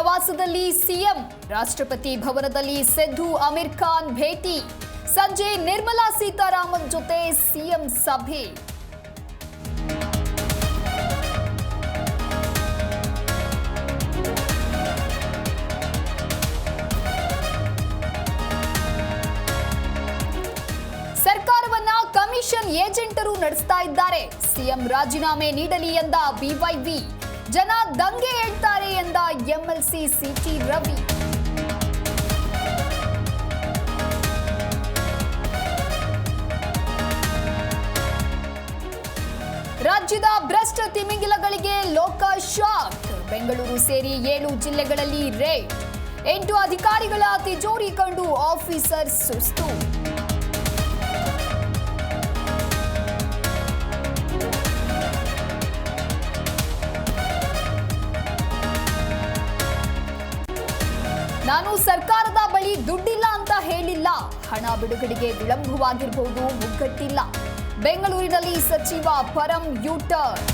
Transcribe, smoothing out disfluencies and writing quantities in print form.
ಪ್ರವಾಸದಲ್ಲಿ ಸಿಎಂ, ರಾಷ್ಟ್ರಪತಿ ಭವನದಲ್ಲಿ ಸಿದ್ದು ಅಮೀರ್ ಖಾನ್ ಭೇಟಿ. ಸಂಜೆ ನಿರ್ಮಲಾ ಸೀತಾರಾಮನ್ ಜೊತೆ ಸಿಎಂ ಸಭೆ. ಸರ್ಕಾರವನ್ನ ಕಮಿಷನ್ ಏಜೆಂಟರು ನಡೆಸ್ತಾ ಇದ್ದಾರೆ. ಸಿಎಂ ರಾಜೀನಾಮೆ ನೀಡಲಿ ಎಂದ ಬಿವೈವಿ. ಜನ ದಂಗೆ ಹೇಳ್ತಾರೆ ಎಂದ ಎಂಎಲ್ಸಿ ಸಿಟಿ ರವಿ. ರಾಜ್ಯದ ಭ್ರಷ್ಟ ತಿಮಿಂಗಿಲಗಳಿಗೆ ಲೋಕ ಶಾಕ್. ಬೆಂಗಳೂರು ಸೇರಿ 7 ಜಿಲ್ಲೆಗಳಲ್ಲಿ ರೇಡ್. 8 ಅಧಿಕಾರಿಗಳ ತಿಜೋರಿ ಕಂಡು ಆಫೀಸರ್ ಸುಸ್ತು. ನಾನು ಸರ್ಕಾರದ ಬಳಿ ದುಡ್ಡಿಲ್ಲ ಅಂತ ಹೇಳಿಲ್ಲ. ಹಣ ಬಿಡುಗಡೆಗೆ ವಿಳಂಬವಾಗಿರಬಹುದು, ಮುಗ್ಗಟ್ಟಿಲ್ಲ. ಬೆಂಗಳೂರಿನಲ್ಲಿ ಸಚಿವ ಪರಂ ಯೂಟರ್ನ್.